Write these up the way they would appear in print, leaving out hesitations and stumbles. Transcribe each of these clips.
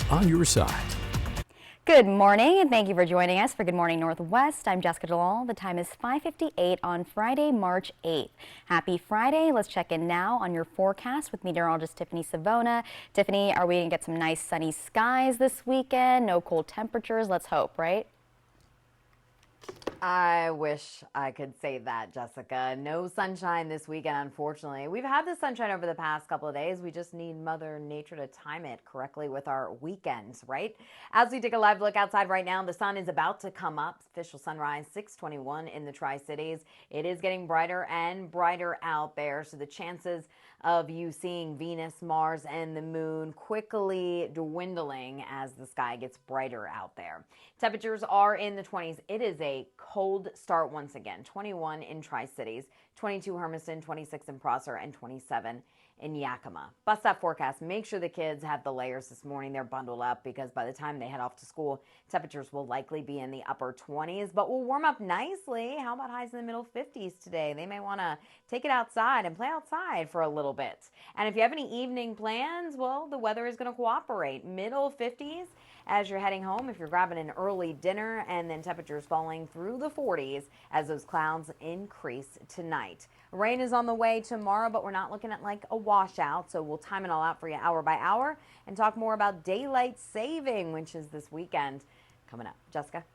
on your side. Good morning, and thank you for joining us for Good Morning Northwest. I'm Jessica Jalal. The time is 5:58 on Friday, March 8th. Happy Friday. Let's check in now on your forecast with meteorologist Tiffany Savona. Tiffany, are we going to get some nice sunny skies this weekend? No cold temperatures? Let's hope, right? I wish I could say that, Jessica. No sunshine this weekend, unfortunately. We've had the sunshine over the past couple of days. We just need Mother Nature to time it correctly with our weekends, right? As we take a live look outside right now, the sun is about to come up. Official sunrise 6:21 in the Tri-Cities. It is getting brighter and brighter out there, so the chances of you seeing Venus, Mars, and the moon quickly dwindling as the sky gets brighter out there. Temperatures are in the 20s. It is a cold start once again. 21 in Tri-Cities, 22 Hermiston, 26 in Prosser, and 27 in Yakima. Bust that forecast. Make sure the kids have the layers this morning. They're bundled up because by the time they head off to school, temperatures will likely be in the upper 20s, but will warm up nicely. How about highs in the middle 50s today? They may want to take it outside and play outside for a little bit. And if you have any evening plans, well, the weather is going to cooperate. Middle 50s as you're heading home if you're grabbing an early dinner, and then temperatures falling through the 40s as those clouds increase tonight. Rain is on the way tomorrow, but we're not looking at like a washout, so we'll time it all out for you hour by hour and talk more about daylight saving, which is this weekend coming up. Jessica?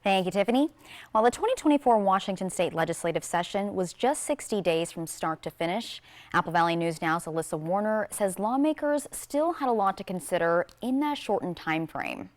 Thank you, Tiffany. Well, the 2024 Washington State Legislative Session was just 60 days from start to finish. Apple Valley News Now's Alyssa Warner says lawmakers still had a lot to consider in that shortened time frame.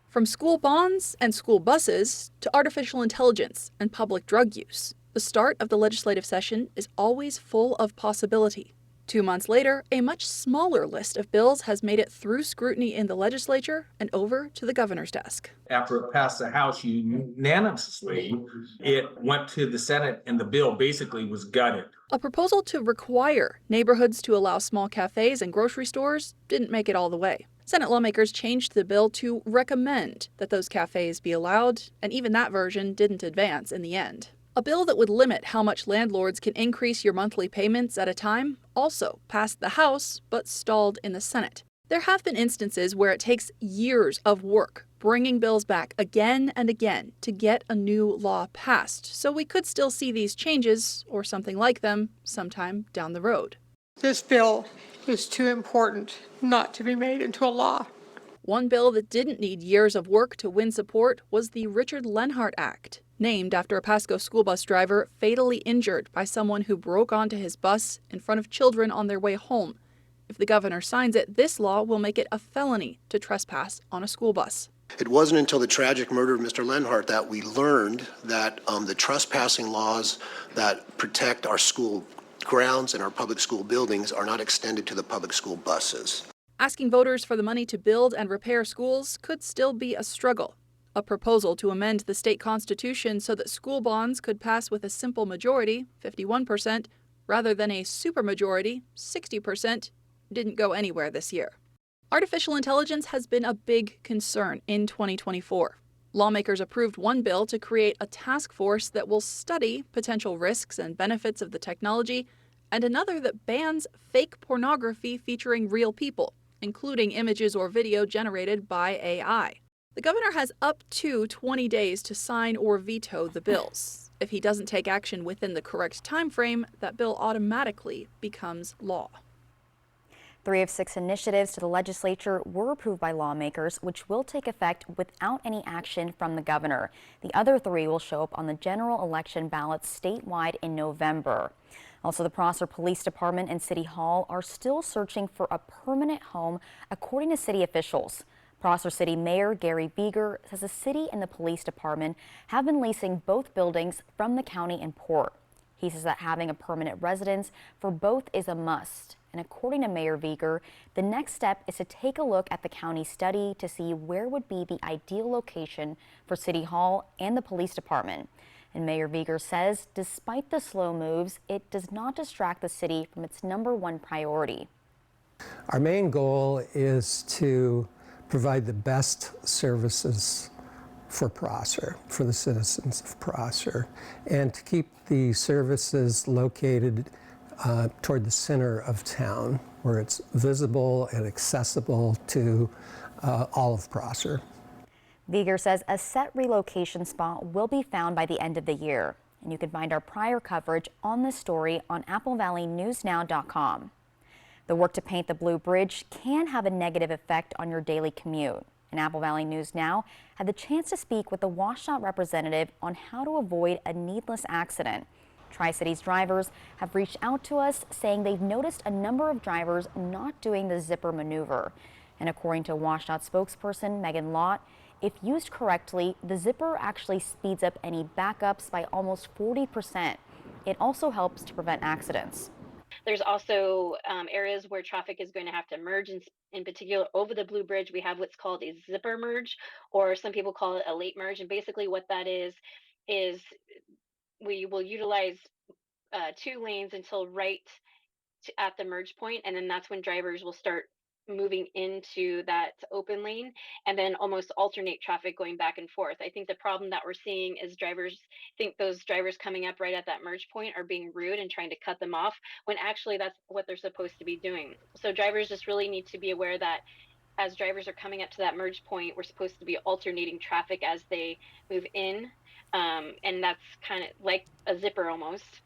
From school bonds and school buses to artificial intelligence and public drug use, the start of the legislative session is always full of possibility. 2 months later, a much smaller list of bills has made it through scrutiny in the legislature and over to the governor's desk. After it passed the House unanimously, it went to the Senate and the bill basically was gutted. A proposal to require neighborhoods to allow small cafes and grocery stores didn't make it all the way. Senate lawmakers changed the bill to recommend that those cafes be allowed, and even that version didn't advance in the end. A bill that would limit how much landlords can increase your monthly payments at a time also passed the House, but stalled in the Senate. There have been instances where it takes years of work bringing bills back again and again to get a new law passed, so we could still see these changes, or something like them, sometime down the road. This bill is too important not to be made into a law. One bill that didn't need years of work to win support was the Richard Lenhart Act, named after a Pasco school bus driver fatally injured by someone who broke onto his bus in front of children on their way home. If the governor signs it, this law will make it a felony to trespass on a school bus. It wasn't until the tragic murder of Mr. Lenhart that we learned that the trespassing laws that protect our school grounds and our public school buildings are not extended to the public school buses. Asking voters for the money to build and repair schools could still be a struggle. A proposal to amend the state constitution so that school bonds could pass with a simple majority, 51%, rather than a supermajority, 60%, didn't go anywhere this year. Artificial intelligence has been a big concern in 2024. Lawmakers approved one bill to create a task force that will study potential risks and benefits of the technology, and another that bans fake pornography featuring real people, including images or video generated by AI. The governor has up to 20 days to sign or veto the bills. If he doesn't take action within the correct time frame, that bill automatically becomes law. 3 of 6 initiatives to the legislature were approved by lawmakers, which will take effect without any action from the governor. The other 3 will show up on the general election ballots statewide in November. Also, the Prosser Police Department and City Hall are still searching for a permanent home, according to city officials. Prosser City Mayor Gary Beeger says the city and the police department have been leasing both buildings from the county and port. He says that having a permanent residence for both is a must. And according to Mayor Beeger, the next step is to take a look at the county study to see where would be the ideal location for City Hall and the police department. And Mayor Beeger says despite the slow moves, it does not distract the city from its #1 priority. Our main goal is to provide the best services for Prosser, for the citizens of Prosser, and to keep the services located toward the center of town. where it's visible and accessible to all of Prosser. Vieger says a set relocation spot will be found by the end of the year. And you can find our prior coverage on this story on AppleValleyNewsNow.com. The work to paint the Blue Bridge can have a negative effect on your daily commute. And Apple Valley News Now had the chance to speak with the WashDOT representative on how to avoid a needless accident. Tri-Cities drivers have reached out to us saying they've noticed a number of drivers not doing the zipper maneuver. And according to WashDOT spokesperson Megan Lott, if used correctly, the zipper actually speeds up any backups by almost 40%. It also helps to prevent accidents. There's also areas where traffic is going to have to merge. In particular, over the Blue Bridge, we have what's called a zipper merge, or some people call it a late merge. And basically what that is we will utilize 2 lanes until right at the merge point, and then that's when drivers will start moving into that open lane and then almost alternate traffic going back and forth. I think the problem that we're seeing is drivers think those drivers coming up right at that merge point are being rude and trying to cut them off, when actually that's what they're supposed to be doing. So drivers just really need to be aware that as drivers are coming up to that merge point, we're supposed to be alternating traffic as they move in, and that's kind of like a zipper almost.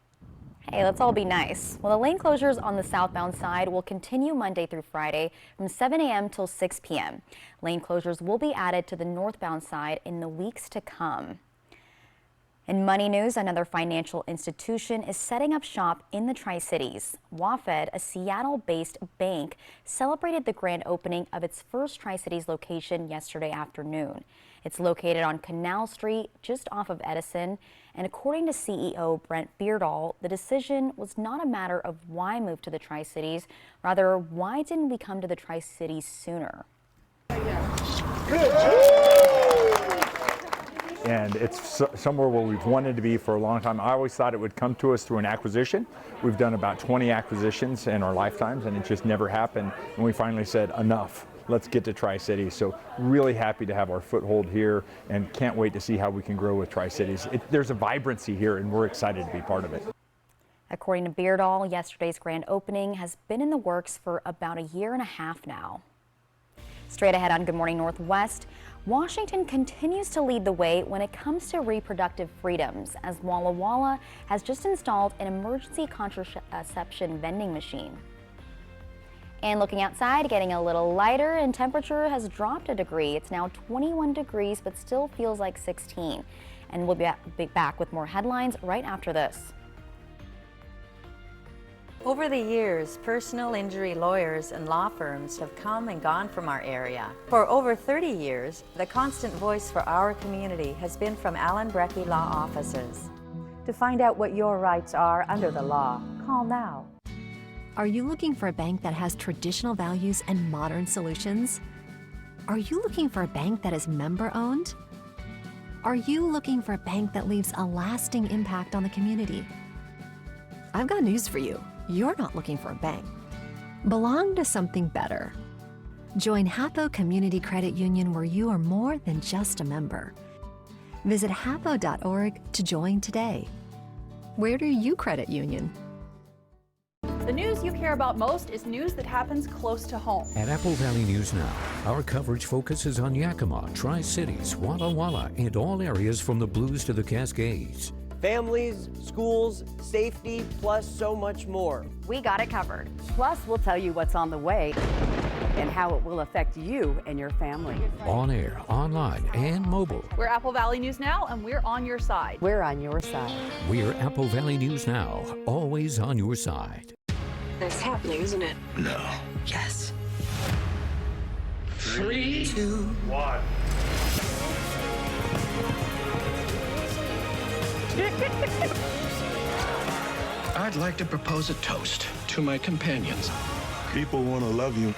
Hey, let's all be nice. Well, the lane closures on the southbound side will continue Monday through Friday from 7 a.m. till 6 p.m. Lane closures will be added to the northbound side in the weeks to come. In money news, another financial institution is setting up shop in the Tri-Cities. WaFd, a Seattle-based bank, celebrated the grand opening of its first Tri-Cities location yesterday afternoon. It's located on Canal Street, just off of Edison. And according to CEO Brent Beardall, the decision was not a matter of why move to the Tri-Cities, rather, why didn't we come to the Tri-Cities sooner? And it's somewhere where we've wanted to be for a long time. I always thought it would come to us through an acquisition. We've done about 20 acquisitions in our lifetimes, and it just never happened. And we finally said, enough. Let's get to Tri-Cities. So really happy to have our foothold here and can't wait to see how we can grow with Tri-Cities. There's a vibrancy here and we're excited to be part of it. According to Beardall, yesterday's grand opening has been in the works for about a year and a half now. Straight ahead on Good Morning Northwest, Washington continues to lead the way when it comes to reproductive freedoms, as Walla Walla has just installed an emergency contraception vending machine. And looking outside, getting a little lighter, and temperature has dropped a degree. It's now 21 degrees, but still feels like 16. And we'll be back with more headlines right after this. Over the years, personal injury lawyers and law firms have come and gone from our area. For over 30 years, the constant voice for our community has been from Allen Brecky Law Offices. To find out what your rights are under the law, call now. Are you looking for a bank that has traditional values and modern solutions? Are you looking for a bank that is member-owned? Are you looking for a bank that leaves a lasting impact on the community? I've got news for you. You're not looking for a bank. Belong to something better. Join Hapo Community Credit Union, where you are more than just a member. Visit hapo.org to join today. Where do you credit union? The news you care about most is news that happens close to home. At Apple Valley News Now, our coverage focuses on Yakima, Tri-Cities, Walla Walla, and all areas from the Blues to the Cascades. Families, schools, safety, plus so much more. We got it covered. Plus, we'll tell you what's on the way and how it will affect you and your family. On air, online, and mobile. We're Apple Valley News Now, and we're on your side. We're on your side. We're Apple Valley News Now, always on your side. It's happening, isn't it? No. Yes. 3, 2, 1. I'd like to propose a toast to my companions. People want to love you.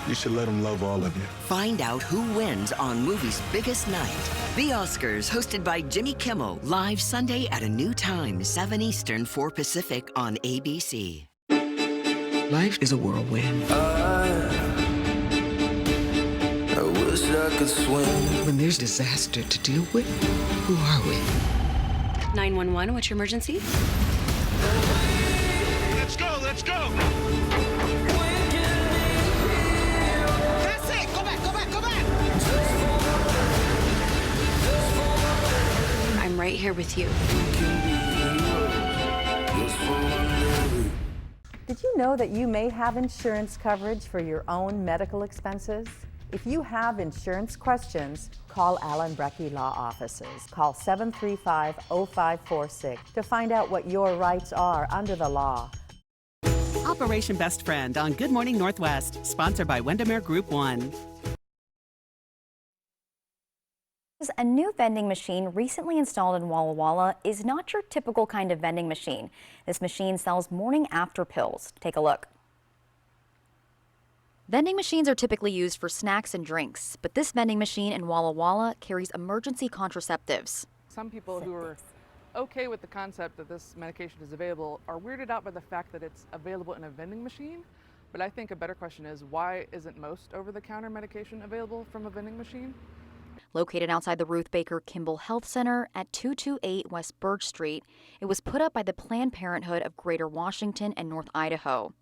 You should let them love all of you. Find out who wins on Movie's Biggest Night. The Oscars, hosted by Jimmy Kimmel, live Sunday at a new time, 7 Eastern, 4 Pacific on ABC. Life is a whirlwind. I wish I could swim. When there's disaster to deal with, who are we? 911, what's your emergency? Let's go, let's go! here with you. Did you know that you may have insurance coverage for your own medical expenses? If you have insurance questions, call Allen Brecky Law Offices. Call 735-0546 to find out what your rights are under the law. Operation Best Friend on Good Morning Northwest, sponsored by Windermere Group 1. A new vending machine recently installed in Walla Walla is not your typical kind of vending machine. This machine sells morning after pills. Take a look. Vending machines are typically used for snacks and drinks, but this vending machine in Walla Walla carries emergency contraceptives. Some people who are okay with the concept that this medication is available are weirded out by the fact that it's available in a vending machine. But I think a better question is, why isn't most over-the-counter medication available from a vending machine? Located outside the Ruth Baker Kimball Health Center at 228 West Birch Street, it was put up by the Planned Parenthood of Greater Washington and North Idaho.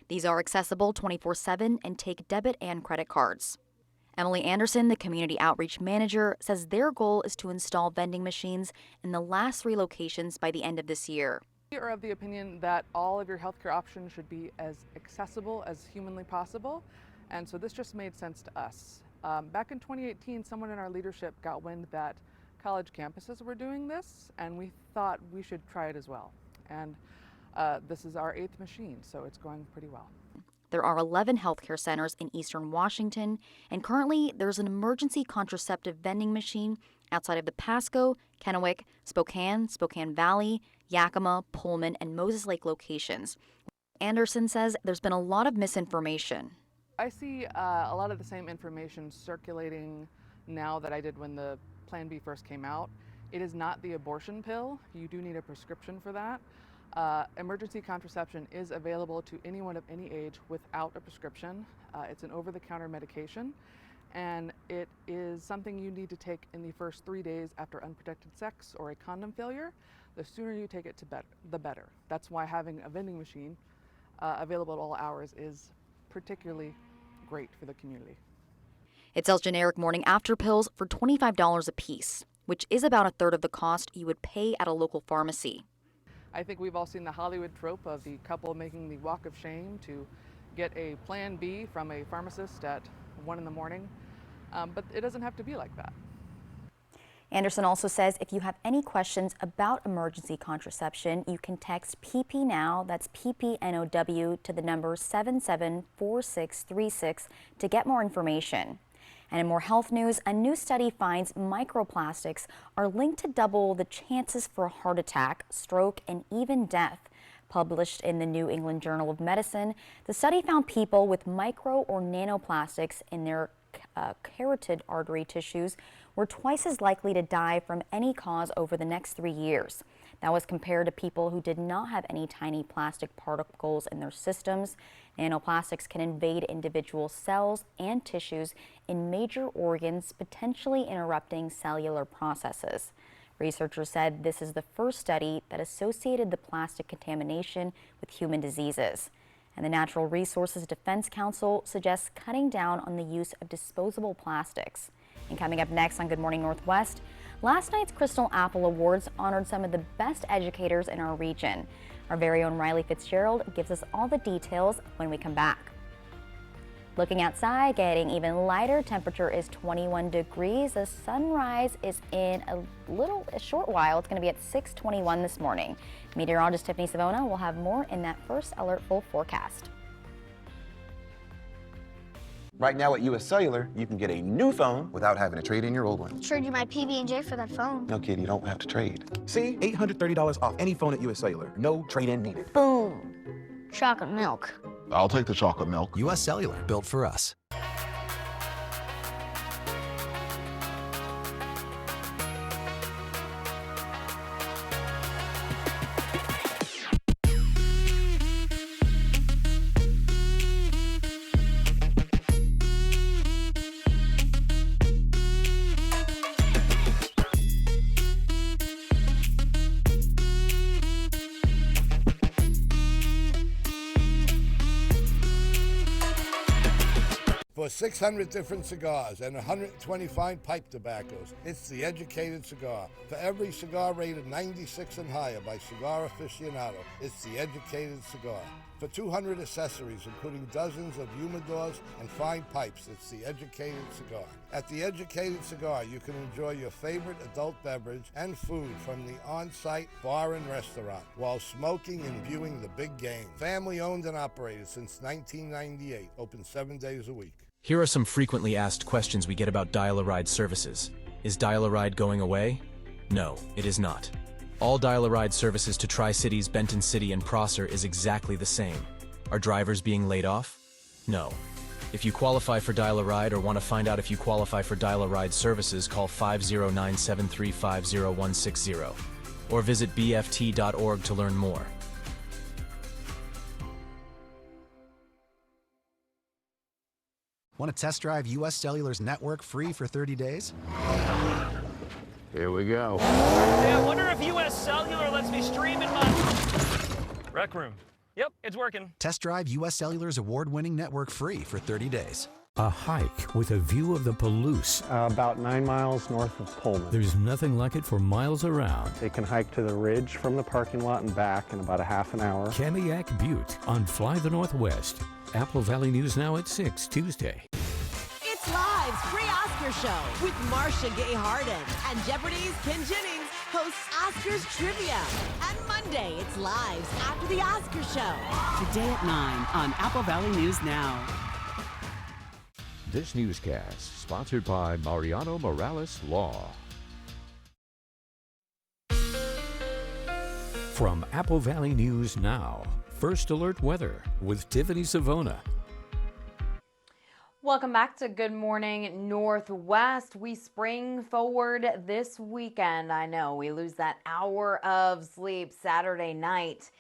These are accessible 24/7 and take debit and credit cards. Emily Anderson, the community outreach manager, says their goal is to install vending machines in the last 3 locations by the end of this year. We are of the opinion that all of your healthcare options should be as accessible as humanly possible, and so this just made sense to us. Back in 2018, someone in our leadership got wind that college campuses were doing this, and we thought we should try it as well. And this is our 8th machine, so it's going pretty well. There are 11 healthcare centers in eastern Washington, and currently there's an emergency contraceptive vending machine outside of the Pasco, Kennewick, Spokane, Spokane Valley, Yakima, Pullman, and Moses Lake locations. Anderson says there's been a lot of misinformation. I see a lot of the same information circulating now that I did when the Plan B first came out. It is not the abortion pill. You do need a prescription for that. Emergency contraception is available to anyone of any age without a prescription. It's an over-the-counter medication, and it is something you need to take in the first 3 days after unprotected sex or a condom failure. The sooner you take it, the better. That's why having a vending machine available at all hours is particularly great for the community. It sells generic morning after pills for $25 a piece, which is about a third of the cost you would pay at a local pharmacy. I think we've all seen the Hollywood trope of the couple making the walk of shame to get a Plan B from a pharmacist at 1 in the morning, but it doesn't have to be like that. Anderson also says if you have any questions about emergency contraception, you can text PPNOW, that's PPNOW, to the number 774636 to get more information. And in more health news, a new study finds microplastics are linked to double the chances for a heart attack, stroke, and even death. Published in the New England Journal of Medicine, the study found people with micro or nanoplastics in their carotid artery tissues were twice as likely to die from any cause over the next 3 years. That was compared to people who did not have any tiny plastic particles in their systems. Nanoplastics can invade individual cells and tissues in major organs, potentially interrupting cellular processes. Researchers said this is the first study that associated the plastic contamination with human diseases. And the Natural Resources Defense Council suggests cutting down on the use of disposable plastics. And coming up next on Good Morning Northwest, last night's Crystal Apple Awards honored some of the best educators in our region. Our very own Riley Fitzgerald gives us all the details when we come back. Looking outside, getting even lighter. Temperature is 21 degrees. The sunrise is in a short while. It's going to be at 6:21 this morning. Meteorologist Tiffany Savona will have more in that first alert full forecast. Right now at US Cellular, you can get a new phone without having to trade in your old one. Trade you my PB&J for that phone. No, kid, you don't have to trade. See, $830 off any phone at US Cellular. No trade-in needed. Boom. Chocolate milk. I'll take the chocolate milk. US Cellular, built for us. For 600 different cigars and 120 fine pipe tobaccos, it's The Educated Cigar. For every cigar rated 96 and higher by Cigar Aficionado, it's The Educated Cigar. For 200 accessories, including dozens of humidors and fine pipes, it's The Educated Cigar. At The Educated Cigar, you can enjoy your favorite adult beverage and food from the on-site bar and restaurant while smoking and viewing the big game. Family owned and operated since 1998, open 7 days a week. Here are some frequently asked questions we get about Dial-A-Ride services. Is Dial-A-Ride going away? No, it is not. All Dial-A-Ride services to Tri-Cities, Benton City, and Prosser is exactly the same. Are drivers being laid off? No. If you qualify for Dial-A-Ride or want to find out if you qualify for Dial-A-Ride services, call 509-735-0160 or visit bft.org to learn more. Want to test drive U.S. Cellular's network free for 30 days? Here we go. Hey, I wonder if U.S. Cellular lets me stream in my rec room. Yep, it's working. Test drive U.S. Cellular's award-winning network free for 30 days. A hike with a view of the Palouse. About 9 miles north of Pullman. There's nothing like it for miles around. They can hike to the ridge from the parking lot and back in about a half an hour. Kamiak Butte on Fly the Northwest. Apple Valley News Now at 6 Tuesday. It's Live's pre-Oscar show with Marcia Gay Harden, and Jeopardy's Ken Jennings hosts Oscars trivia. And Monday, it's Live's After the Oscar show. Today at 9 on Apple Valley News Now. This newscast sponsored by Mariano Morales Law. From Apple Valley News Now, First Alert Weather with Tiffany Savona. Welcome back to Good Morning Northwest. We spring forward this weekend. I know we lose that hour of sleep Saturday night.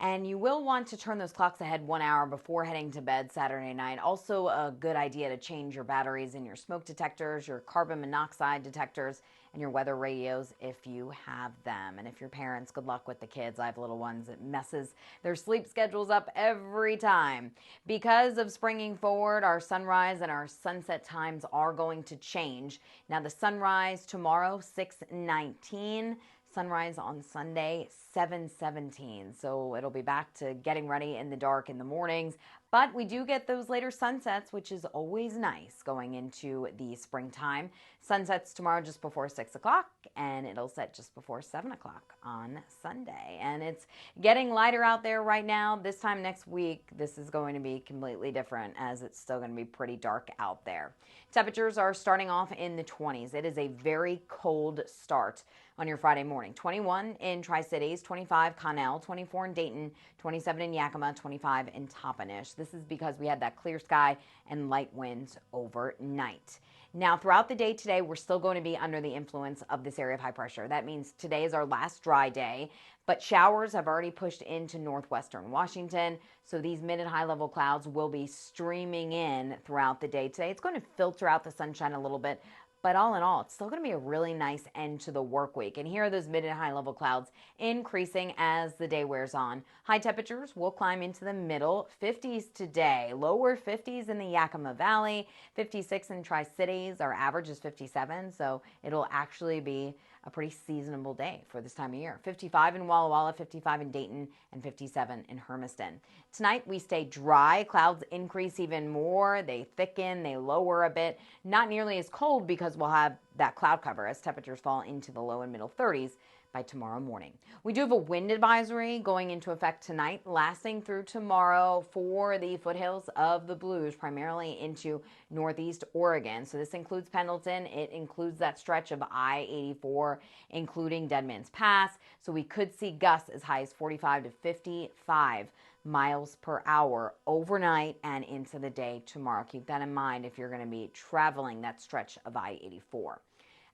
And you will want to turn those clocks ahead 1 hour before heading to bed Saturday night. Also a good idea to change your batteries in your smoke detectors, your carbon monoxide detectors, and your weather radios if you have them. And if you're parents, good luck with the kids. I have little ones. It messes their sleep schedules up every time. Because of springing forward, our sunrise and our sunset times are going to change. Now the sunrise tomorrow, 6:19. Sunrise on Sunday, 7:17. So it'll be back to getting ready in the dark in the mornings. But we do get those later sunsets, which is always nice going into the springtime. Sunsets tomorrow just before 6 o'clock, and it'll set just before 7 o'clock on Sunday. And it's getting lighter out there right now. This time next week, this is going to be completely different, as it's still going to be pretty dark out there. Temperatures are starting off in the 20s. It is a very cold start on your Friday morning. 21 in Tri-Cities, 25 Connell, 24 in Dayton, 27 in Yakima, 25 in Toppenish. This is because we had that clear sky and light winds overnight. Now, throughout the day today, we're still going to be under the influence of this area of high pressure. That means today is our last dry day, but showers have already pushed into northwestern Washington, so these mid and high level clouds will be streaming in throughout the day today. It's going to filter out the sunshine a little bit, but all in all, it's still going to be a really nice end to the work week. And here are those mid and high level clouds increasing as the day wears on. High temperatures will climb into the middle 50s today. Lower 50s in the Yakima Valley, 56 in Tri-Cities. Our average is 57, so it'll actually be a pretty seasonable day for this time of year. 55 in Walla Walla, 55 in Dayton, and 57 in Hermiston. Tonight we stay dry. Clouds increase even more. They thicken, they lower a bit. Not nearly as cold because we'll have that cloud cover as temperatures fall into the low and middle 30s by tomorrow morning. We do have a wind advisory going into effect tonight, lasting through tomorrow for the foothills of the Blues, primarily into northeast Oregon. So this includes Pendleton. It includes that stretch of I-84, including Deadman's Pass. So we could see gusts as high as 45 to 55 miles per hour overnight and into the day tomorrow. Keep that in mind if you're going to be traveling that stretch of I-84.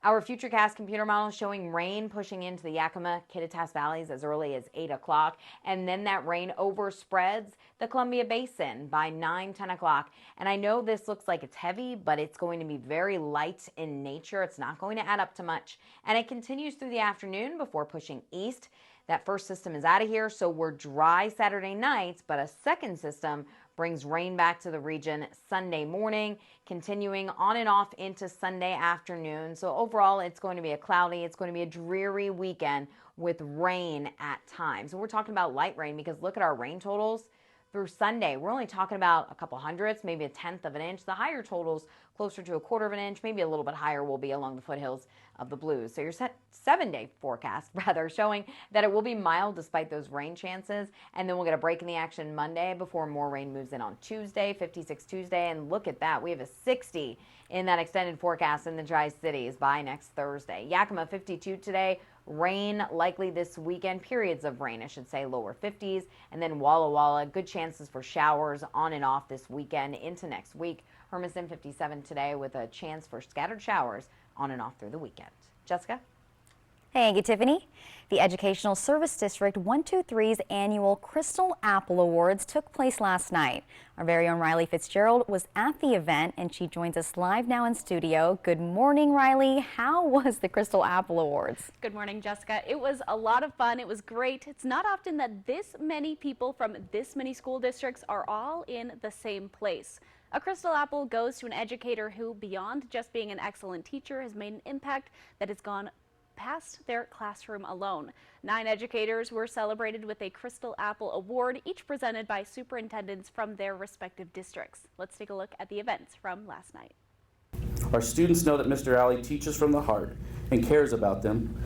Our Futurecast computer model is showing rain pushing into the Yakima, Kittitas valleys as early as 8 o'clock, and then that rain overspreads the Columbia Basin by 9, 10 o'clock. And I know this looks like it's heavy, but it's going to be very light in nature. It's not going to add up to much. And it continues through the afternoon before pushing east. That first system is out of here, so we're dry Saturday nights, but a second system brings rain back to the region Sunday morning, continuing on and off into Sunday afternoon. So overall, it's going to be a cloudy, it's going to be a dreary weekend with rain at times. And we're talking about light rain because look at our rain totals through Sunday. We're only talking about a couple hundredths, maybe a tenth of an inch. The higher totals closer to a quarter of an inch, maybe a little bit higher will be along the foothills of the Blues. So your 7-day forecast showing that it will be mild despite those rain chances. And then we'll get a break in the action Monday before more rain moves in on Tuesday, 56 Tuesday. And look at that, we have a 60 in that extended forecast in the Tri-Cities by next Thursday. Yakima 52 today. Rain likely this weekend, periods of rain, I should say, lower 50s. And then Walla Walla, good chances for showers on and off this weekend into next week. Hermiston 57 today with a chance for scattered showers on and off through the weekend. Jessica? Thank you, Tiffany. The Educational Service District 123's annual Crystal Apple Awards took place last night. Our very own Riley Fitzgerald was at the event and she joins us live now in studio. Good morning, Riley. How was the Crystal Apple Awards? Good morning, Jessica. It was a lot of fun. It was great. It's not often that this many people from this many school districts are all in the same place. A Crystal Apple goes to an educator who, beyond just being an excellent teacher, has made an impact that has gone past their classroom alone. 9 educators were celebrated with a Crystal Apple Award, each presented by superintendents from their respective districts. Let's take a look at the events from last night. Our students know that Mr. Alley teaches from the heart and cares about them,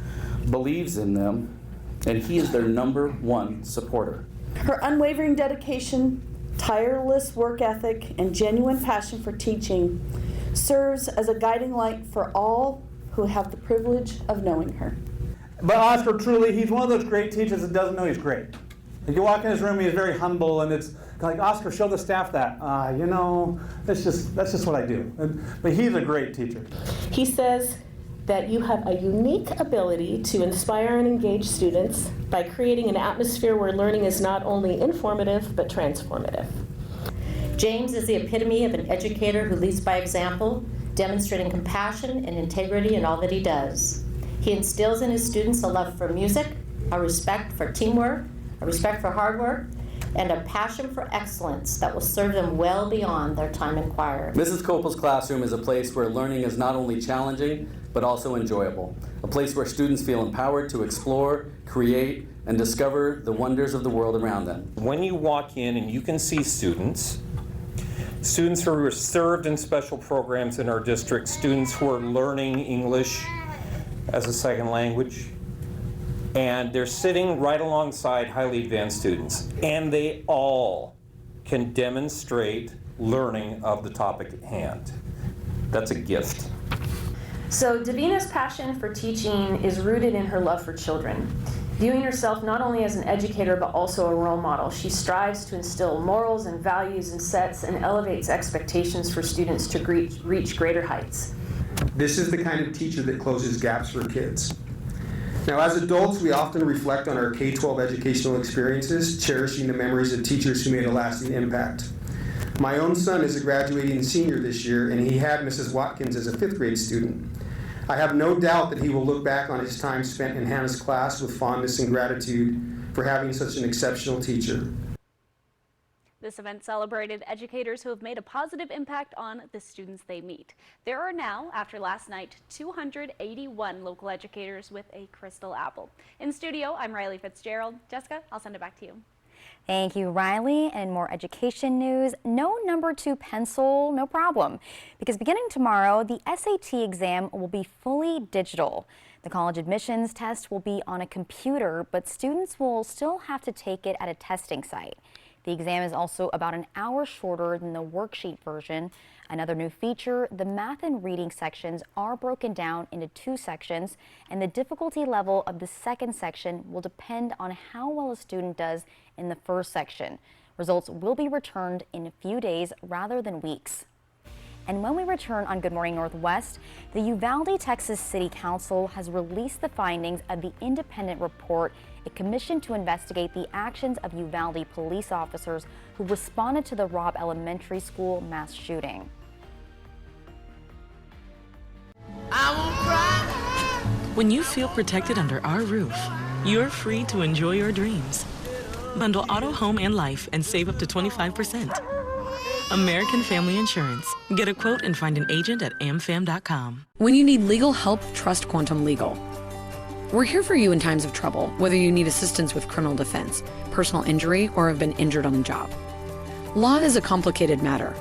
believes in them, and he is their #1 supporter. Her unwavering dedication, tireless work ethic, and genuine passion for teaching serves as a guiding light for all who have the privilege of knowing her. But Oscar, truly, he's one of those great teachers that doesn't know he's great. If you walk in his room, he's very humble, and it's like, Oscar, show the staff that. You know, that's just what I do. But he's a great teacher. He says that you have a unique ability to inspire and engage students by creating an atmosphere where learning is not only informative, but transformative. James is the epitome of an educator who leads by example, demonstrating compassion and integrity in all that he does. He instills in his students a love for music, a respect for teamwork, a respect for hard work, and a passion for excellence that will serve them well beyond their time in choir. Mrs. Copel's classroom is a place where learning is not only challenging, but also enjoyable. A place where students feel empowered to explore, create, and discover the wonders of the world around them. When you walk in and you can see students who are served in special programs in our district, students who are learning English as a second language, and they're sitting right alongside highly advanced students, and they all can demonstrate learning of the topic at hand. That's a gift. So Davina's passion for teaching is rooted in her love for children. Viewing herself not only as an educator but also a role model, she strives to instill morals and values and sets and elevates expectations for students to reach greater heights. This is the kind of teacher that closes gaps for kids. Now, as adults, we often reflect on our K-12 educational experiences, cherishing the memories of teachers who made a lasting impact. My own son is a graduating senior this year, and he had Mrs. Watkins as a 5th grade student. I have no doubt that he will look back on his time spent in Hannah's class with fondness and gratitude for having such an exceptional teacher. This event celebrated educators who have made a positive impact on the students they meet. There are now, after last night, 281 local educators with a Crystal Apple. In studio, I'm Riley Fitzgerald. Jessica, I'll send it back to you. Thank you, Riley. And more education news. No #2 pencil, no problem. Because beginning tomorrow, the SAT exam will be fully digital. The college admissions test will be on a computer, but students will still have to take it at a testing site. The exam is also about an hour shorter than the worksheet version. Another new feature, the math and reading sections are broken down into 2 sections, and the difficulty level of the second section will depend on how well a student does in the first section. Results will be returned in a few days rather than weeks. And when we return on Good Morning Northwest, the Uvalde, Texas City Council has released the findings of the independent report it commissioned to investigate the actions of Uvalde police officers who responded to the Robb Elementary School mass shooting. When you feel protected under our roof, you're free to enjoy your dreams. Bundle auto, home, and life and save up to 25%. American Family Insurance. Get a quote and find an agent at amfam.com. When you need legal help, trust Quantum Legal. We're here for you in times of trouble, whether you need assistance with criminal defense, personal injury, or have been injured on the job. Law is a complicated matter.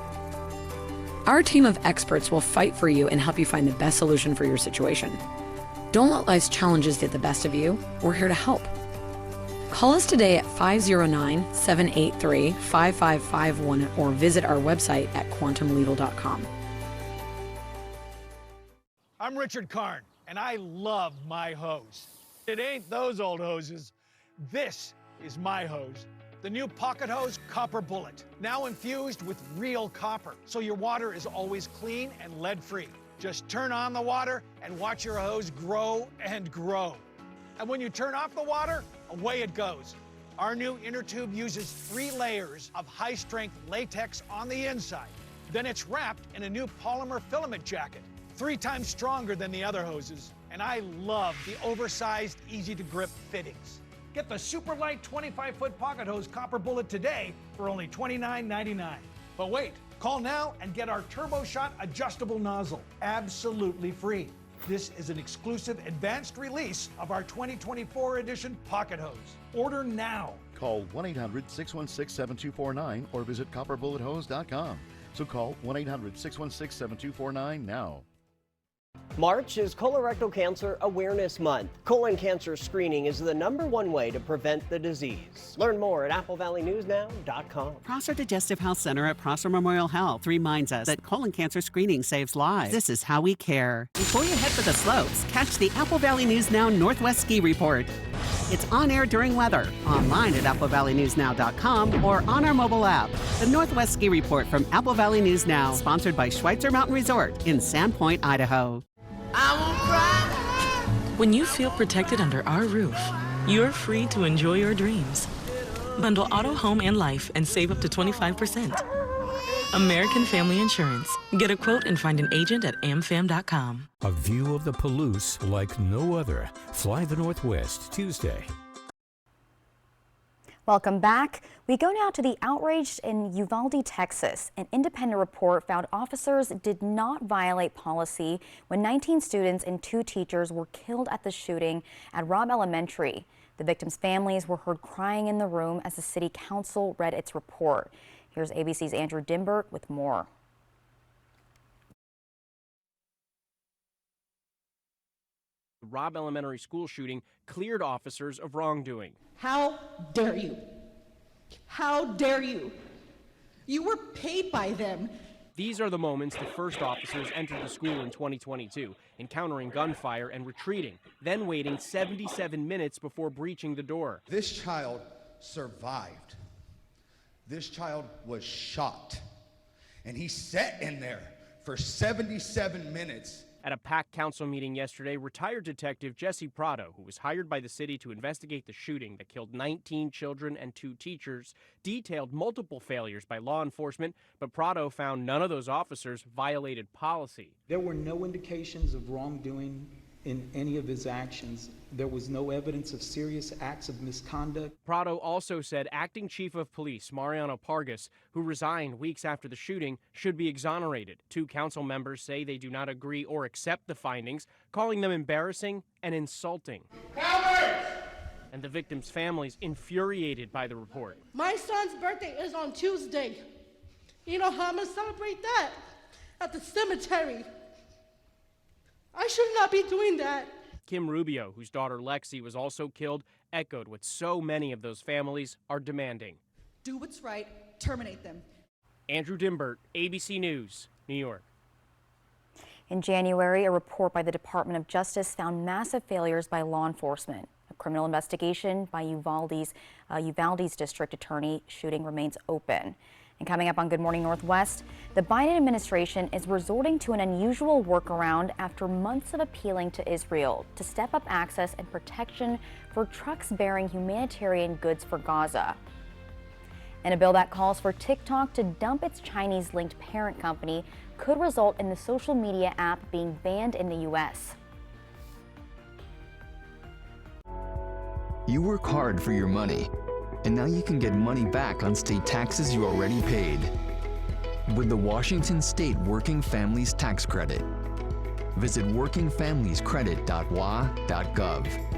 Our team of experts will fight for you and help you find the best solution for your situation. Don't let life's challenges get the best of you. We're here to help. Call us today at 509-783-5551 or visit our website at quantumlegal.com. I'm Richard Karn, and I love my hose. It ain't those old hoses. This is my hose. The new Pocket Hose Copper Bullet, now infused with real copper, so your water is always clean and lead-free. Just turn on the water and watch your hose grow and grow. And when you turn off the water, away it goes. Our new inner tube uses 3 layers of high-strength latex on the inside. Then it's wrapped in a new polymer filament jacket, 3 times stronger than the other hoses. And I love the oversized, easy-to-grip fittings. Get the super light 25-foot Pocket Hose Copper Bullet today for only $29.99. But wait, call now and get our Turbo Shot adjustable nozzle, absolutely free. This is an exclusive advanced release of our 2024 edition Pocket Hose. Order now. Call 1-800-616-7249 or visit copperbullet.hose.com. So call 1-800-616-7249 now. March is Colorectal Cancer Awareness Month. Colon cancer screening is the #1 way to prevent the disease. Learn more at applevalleyNewsNow.com. Prosser Digestive Health Center at Prosser Memorial Health reminds us that colon cancer screening saves lives. This is how we care. Before you head for the slopes, catch the Apple Valley News Now Northwest Ski Report. It's on air during weather, online at applevalleyNewsNow.com or on our mobile app. The Northwest Ski Report from Apple Valley News Now, sponsored by Schweitzer Mountain Resort in Sandpoint, Idaho. When you feel protected under our roof, you're free to enjoy your dreams. Bundle auto, home, and life and save up to 25%. American Family Insurance. Get a quote and find an agent at amfam.com. A view of the Palouse like no other. Fly the Northwest, Tuesday. Welcome back. We go now to the outrage in Uvalde, Texas. An independent report found officers did not violate policy when 19 students and 2 teachers were killed at the shooting at Robb Elementary. The victims' families were heard crying in the room as the city council read its report. Here's ABC's Andrew Dimbert with more. The Robb Elementary School shooting cleared officers of wrongdoing. How dare you? How dare you? You were paid by them. These are the moments the first officers entered the school in 2022, encountering gunfire and retreating, then waiting 77 minutes before breaching the door. This child survived. This child was shot, and he sat in there for 77 minutes. At a packed council meeting yesterday, retired detective Jesse Prado, who was hired by the city to investigate the shooting that killed 19 children and 2 teachers, detailed multiple failures by law enforcement, but Prado found none of those officers violated policy. There were no indications of wrongdoing in any of his actions. There was no evidence of serious acts of misconduct. Prado also said acting chief of police Mariano Pargas, who resigned weeks after the shooting, should be exonerated. 2 council members say they do not agree or accept the findings, calling them embarrassing and insulting. Cowards! And the victims' families infuriated by the report. My son's birthday is on Tuesday. You know how I'm gonna celebrate that? At the cemetery. I should not be doing that. Kim Rubio, whose daughter Lexi was also killed, echoed what so many of those families are demanding. Do what's right, terminate them. Andrew Dimbert, ABC News, New York. In January, a report by the Department of Justice found massive failures by law enforcement. A criminal investigation by Uvalde's district attorney shooting remains open. And coming up on Good Morning Northwest, the Biden administration is resorting to an unusual workaround after months of appealing to Israel to step up access and protection for trucks bearing humanitarian goods for Gaza. And a bill that calls for TikTok to dump its Chinese-linked parent company could result in the social media app being banned in the U.S. You work hard for your money, and now you can get money back on state taxes you already paid. with the Washington State Working Families Tax Credit. Visit workingfamiliescredit.wa.gov.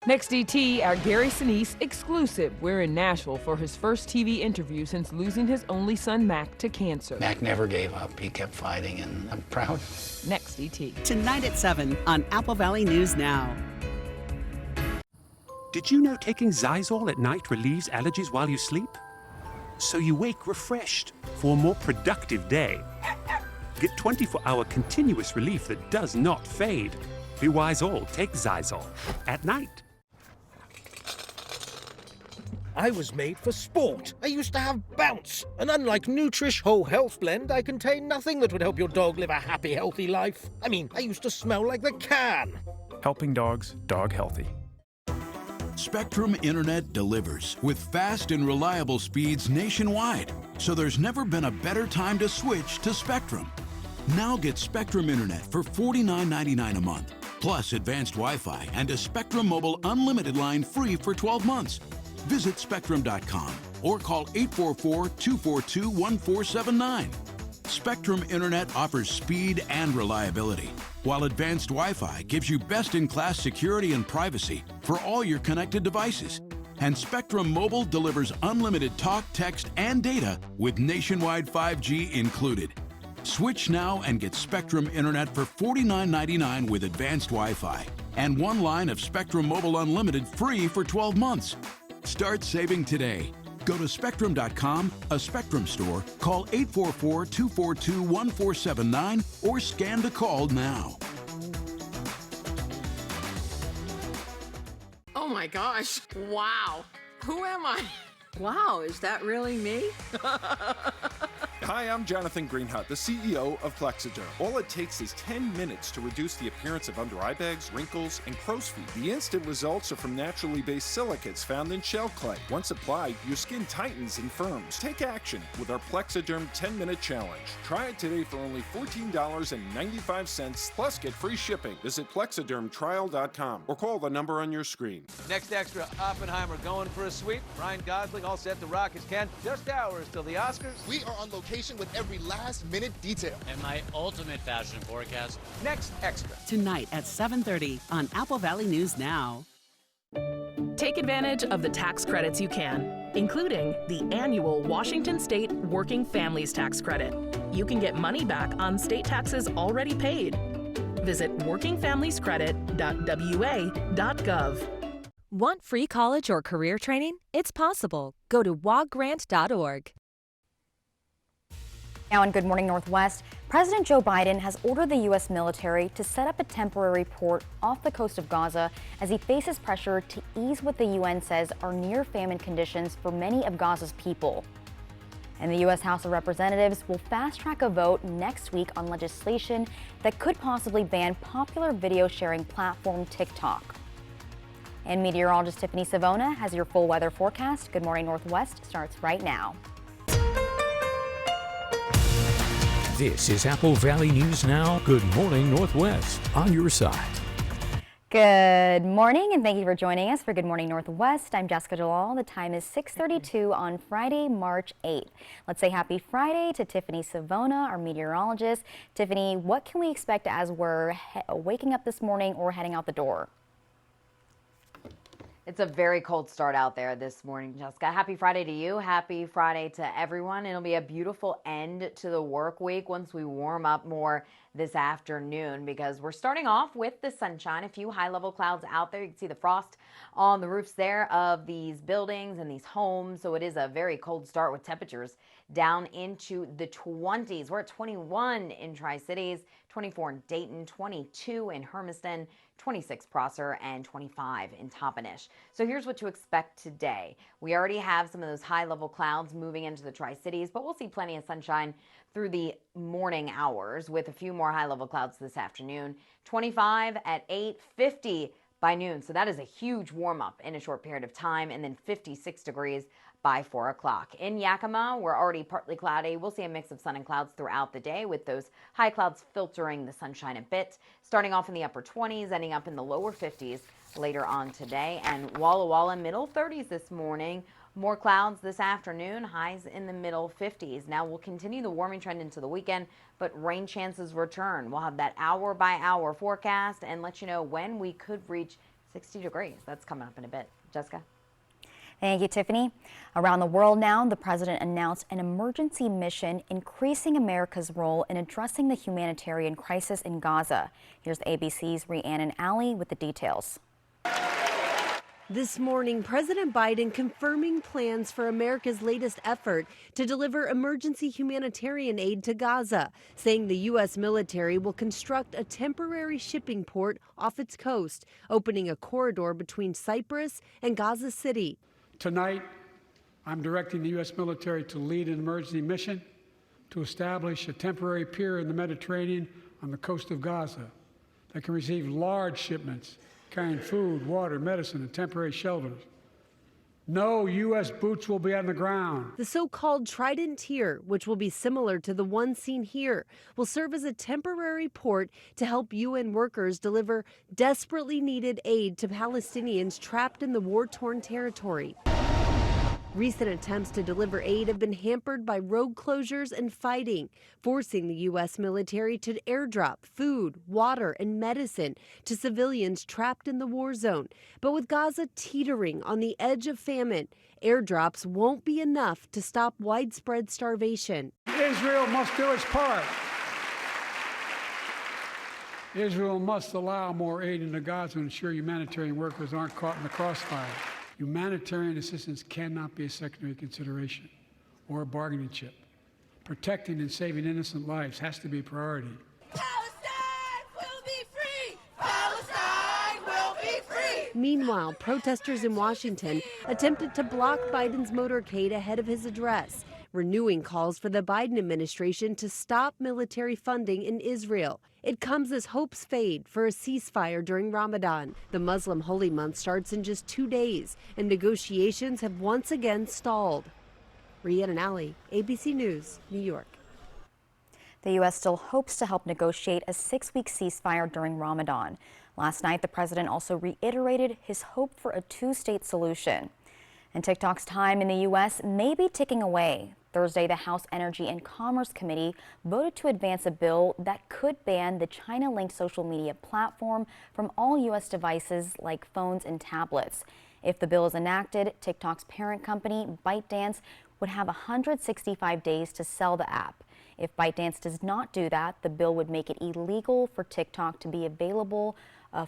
Next DT, our Gary Sinise exclusive. We're in Nashville for his first TV interview since losing his only son, Mac, to cancer. Mac never gave up. He kept fighting, and I'm proud. Next DT. Tonight at 7 on Apple Valley News Now. Did you know taking Zysol at night relieves allergies while you sleep? So you wake refreshed for a more productive day. Get 24-hour continuous relief that does not fade. Be wise all, take Zysol at night. I was made for sport. I used to have bounce. And unlike Nutrish Whole Health Blend, I contain nothing that would help your dog live a happy, healthy life. I mean, I used to smell like the can. Helping dogs, dog healthy. Spectrum Internet delivers with fast and reliable speeds nationwide. So there's never been a better time to switch to Spectrum. Now get Spectrum Internet for $49.99 a month, plus advanced Wi-Fi and a Spectrum Mobile Unlimited line free for 12 months. Visit Spectrum.com or call 844-242-1479. Spectrum Internet offers speed and reliability, while advanced Wi-Fi gives you best-in-class security and privacy for all your connected devices. And Spectrum Mobile delivers unlimited talk, text, and data with nationwide 5G included. Switch now and get Spectrum Internet for $49.99 with advanced Wi-Fi and one line of Spectrum Mobile Unlimited free for 12 months. Start saving today. Go to Spectrum.com, a Spectrum store, call 844-242-1479, or scan the call now. Oh my gosh, wow. Who am I? Wow, is that really me? Hi, I'm Jonathan Greenhut, the CEO of Plexiderm. All it takes is 10 minutes to reduce the appearance of under eye bags, wrinkles, and crow's feet. The instant results are from naturally based silicates found in shell clay. Once applied, your skin tightens and firms. Take action with our Plexiderm 10-minute challenge. Try it today for only $14.95, plus get free shipping. Visit plexidermtrial.com or call the number on your screen. Next extra, Oppenheimer going for a sweep. Ryan Gosling all set to rock his Ken. Just hours till the Oscars. We are on location with every last-minute detail. And my ultimate fashion forecast. Next extra. Tonight at 7:30 on Apple Valley News Now. Take advantage of the tax credits you can, including the annual Washington State Working Families Tax Credit. You can get money back on state taxes already paid. Visit workingfamiliescredit.wa.gov. Want free college or career training? It's possible. Go to wogrant.org. Now in Good Morning Northwest, President Joe Biden has ordered the U.S. military to set up a temporary port off the coast of Gaza as he faces pressure to ease what the UN says are near-famine conditions for many of Gaza's people. And the U.S. House of Representatives will fast-track a vote next week on legislation that could possibly ban popular video-sharing platform TikTok. And meteorologist Tiffany Savona has your full weather forecast. Good Morning Northwest starts right now. This is Apple Valley News Now. Good Morning Northwest, on your side. Good morning, and thank you for joining us for Good Morning Northwest. I'm Jessica Jalal. The time is 6:32 on Friday, March 8th. Let's say happy Friday to Tiffany Savona, our meteorologist. Tiffany, what can we expect as we're waking up this morning or heading out the door? It's a very cold start out there this morning, Jessica. Happy Friday to you. Happy Friday to everyone. It'll be a beautiful end to the work week once we warm up more this afternoon, because we're starting off with the sunshine. A few high-level clouds out there. You can see the frost on the roofs there of these buildings and these homes. So it is a very cold start with temperatures down into the 20s. We're at 21 in Tri-Cities, 24 in Dayton, 22 in Hermiston, 26 Prosser, and 25 in Toppenish. So here's what to expect today. We already have some of those high-level clouds moving into the Tri-Cities, but we'll see plenty of sunshine through the morning hours with a few more high-level clouds this afternoon. 25 at 8, 50 by noon. So that is a huge warm-up in a short period of time, and then 56 degrees by 4 o'clock. In Yakima, we're already partly cloudy. We'll see a mix of sun and clouds throughout the day, with those high clouds filtering the sunshine a bit, starting off in the upper 20s, ending up in the lower 50s later on today. And Walla Walla, middle 30s this morning. More clouds this afternoon, highs in the middle 50s. Now we'll continue the warming trend into the weekend, but rain chances return. We'll have that hour by hour forecast and let you know when we could reach 60 degrees. That's coming up in a bit. Jessica? Thank you, Tiffany. Around the world now, the president announced an emergency mission increasing America's role in addressing the humanitarian crisis in Gaza. Here's ABC's Rhiannon Alley with the details. This morning, President Biden confirming plans for America's latest effort to deliver emergency humanitarian aid to Gaza, saying the U.S. military will construct a temporary shipping port off its coast, opening a corridor between Cyprus and Gaza City. Tonight, I'm directing the U.S. military to lead an emergency mission to establish a temporary pier in the Mediterranean on the coast of Gaza that can receive large shipments carrying food, water, medicine, and temporary shelters. No U.S. boots will be on the ground. The so-called Trident Tier, which will be similar to the one seen here, will serve as a temporary port to help UN workers deliver desperately needed aid to Palestinians trapped in the war-torn territory. Recent attempts to deliver aid have been hampered by road closures and fighting, forcing the U.S. military to airdrop food, water, and medicine to civilians trapped in the war zone. But with Gaza teetering on the edge of famine, airdrops won't be enough to stop widespread starvation. Israel must do its part. Israel must allow more aid into Gaza to ensure humanitarian workers aren't caught in the crossfire. Humanitarian assistance cannot be a secondary consideration or a bargaining chip. Protecting and saving innocent lives has to be a priority. Palestine will be free! Palestine will be free! Meanwhile, protesters in Washington attempted to block Biden's motorcade ahead of his address, renewing calls for the Biden administration to stop military funding in Israel. It comes as hopes fade for a ceasefire during Ramadan. The Muslim holy month starts in just 2 days, and negotiations have once again stalled. Rhiannon Alley, ABC News, New York. The U.S. still hopes to help negotiate a 6-week ceasefire during Ramadan. Last night, the president also reiterated his hope for a 2-state solution. And TikTok's time in the U.S. may be ticking away. Thursday, the House Energy and Commerce Committee voted to advance a bill that could ban the China-linked social media platform from all U.S. devices like phones and tablets. If the bill is enacted, TikTok's parent company, ByteDance, would have 165 days to sell the app. If ByteDance does not do that, the bill would make it illegal for TikTok to be available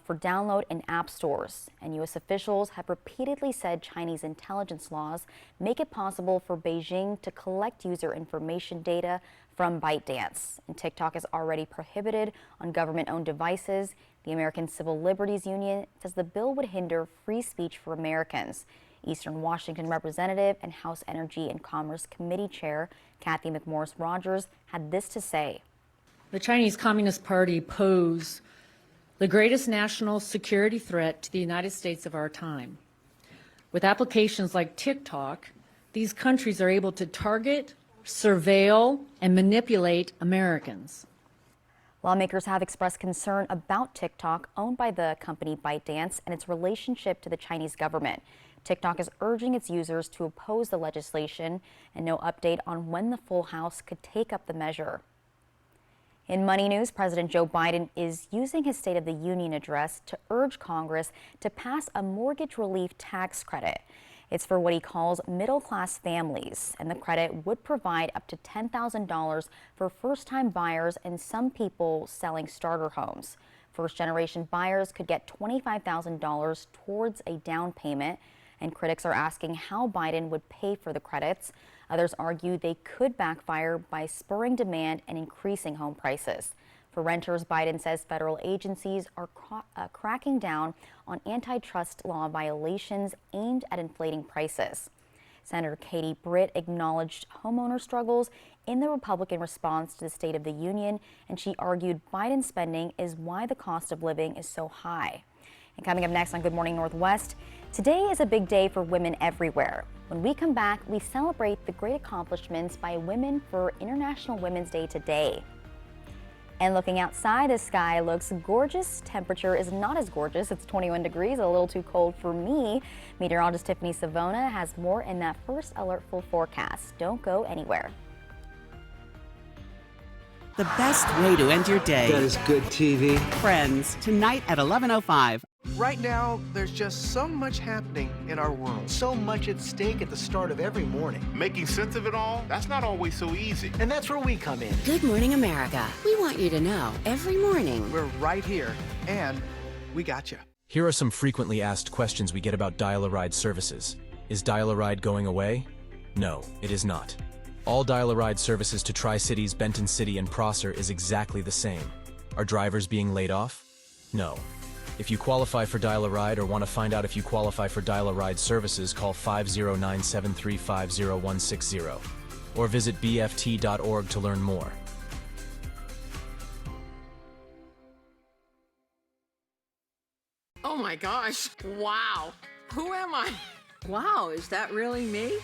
for download in app stores. And U.S. officials have repeatedly said Chinese intelligence laws make it possible for Beijing to collect user information data from ByteDance. And TikTok is already prohibited on government-owned devices. The American Civil Liberties Union says the bill would hinder free speech for Americans. Eastern Washington Representative and House Energy and Commerce Committee Chair Kathy McMorris Rogers had this to say. The Chinese Communist Party pose the greatest national security threat to the United States of our time. With applications like TikTok, these countries are able to target, surveil, and manipulate Americans. Lawmakers have expressed concern about TikTok, owned by the company ByteDance, and its relationship to the Chinese government. TikTok is urging its users to oppose the legislation, and no update on when the full House could take up the measure. In money news, President Joe Biden is using his State of the Union address to urge Congress to pass a mortgage relief tax credit. It's for what he calls middle-class families, and the credit would provide up to $10,000 for first-time buyers and some people selling starter homes. First-generation buyers could get $25,000 towards a down payment, and critics are asking how Biden would pay for the credits. Others argue they could backfire by spurring demand and increasing home prices. For renters, Biden says federal agencies are cracking down on antitrust law violations aimed at inflating prices. Senator Katie Britt acknowledged homeowner struggles in the Republican response to the State of the Union, and she argued Biden's spending is why the cost of living is so high. And coming up next on Good Morning Northwest, today is a big day for women everywhere. When we come back, we celebrate the great accomplishments by women for International Women's Day today. And looking outside, the sky looks gorgeous. Temperature is not as gorgeous. It's 21 degrees, a little too cold for me. Meteorologist Tiffany Savona has more in that first alert full forecast. Don't go anywhere. The best way to end your day. That is good TV. Friends, tonight at 11:05. Right now, there's just so much happening in our world. So much at stake at the start of every morning. Making sense of it all, that's not always so easy. And that's where we come in. Good Morning America. We want you to know every morning. We're right here, and we got you. Here are some frequently asked questions we get about Dial-A-Ride services. Is Dial-A-Ride going away? No, it is not. All Dial-A-Ride services to Tri-Cities, Benton City, and Prosser is exactly the same. Are drivers being laid off? No. If you qualify for Dial-A-Ride or want to find out if you qualify for Dial-A-Ride services, call 509-735-0160 or visit bft.org to learn more. Oh my gosh. Wow. Who am I? Wow, is that really me?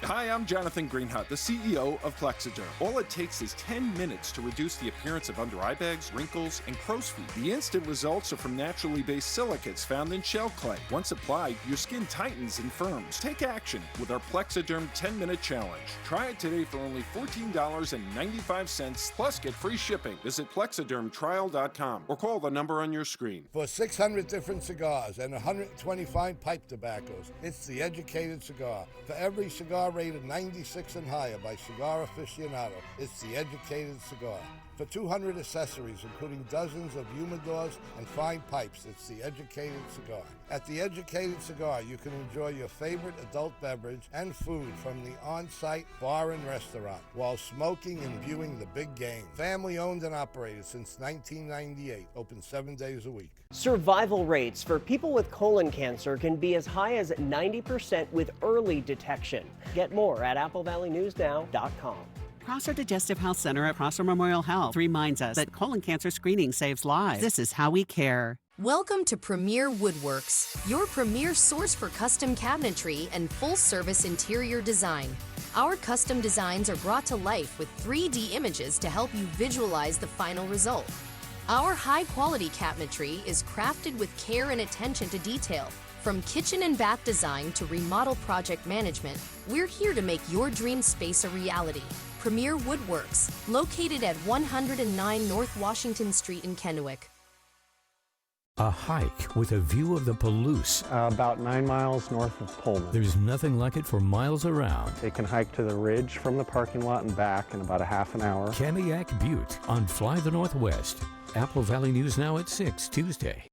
Hi, I'm Jonathan Greenhut, the CEO of Plexiderm. All it takes is 10 minutes to reduce the appearance of under eye bags, wrinkles, and crow's feet. The instant results are from naturally based silicates found in shell clay. Once applied, your skin tightens and firms. Take action with our Plexiderm 10-minute challenge. Try it today for only $14.95 plus get free shipping. Visit plexidermtrial.com or call the number on your screen. For 600 different cigars and 125 pipe tobaccos, it's The Educated Cigar. For every cigar rated 96 and higher by Cigar Aficionado, it's The Educated Cigar. For 200 accessories, including dozens of humidors and fine pipes, it's The Educated Cigar. At The Educated Cigar, you can enjoy your favorite adult beverage and food from the on-site bar and restaurant while smoking and viewing the big game. Family owned and operated since 1998, open 7 days a week. Survival rates for people with colon cancer can be as high as 90% with early detection. Get more at applevalleyNewsNow.com. Prosser Digestive Health Center at Prosser Memorial Health reminds us that colon cancer screening saves lives. This is how we care. Welcome to Premier Woodworks, your premier source for custom cabinetry and full-service interior design. Our custom designs are brought to life with 3D images to help you visualize the final result. Our high-quality cabinetry is crafted with care and attention to detail. From kitchen and bath design to remodel project management, we're here to make your dream space a reality. Premier Woodworks, located at 109 North Washington Street in Kennewick. A hike with a view of the Palouse. About 9 miles north of Pullman. There's nothing like it for miles around. They can hike to the ridge from the parking lot and back in about a half an hour. Kamiak Butte on Fly the Northwest. Apple Valley News Now at 6 Tuesday.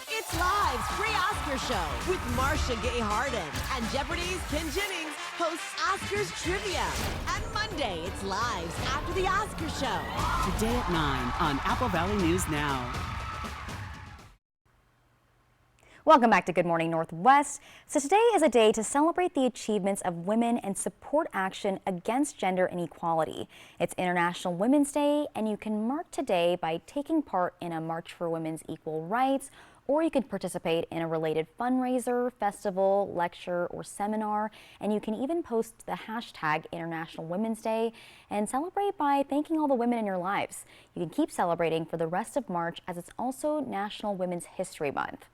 It's Live's pre-Oscar show with Marcia Gay Harden. And Jeopardy's Ken Jennings hosts Oscars Trivia. And Monday, it's Live's After the Oscar show. Today at 9 on Apple Valley News Now. Welcome back to Good Morning Northwest. So today is a day to celebrate the achievements of women and support action against gender inequality. It's International Women's Day, and you can mark today by taking part in a March for Women's Equal Rights, or you can participate in a related fundraiser, festival, lecture, or seminar. And you can even post the hashtag International Women's Day and celebrate by thanking all the women in your lives. You can keep celebrating for the rest of March, as it's also National Women's History Month.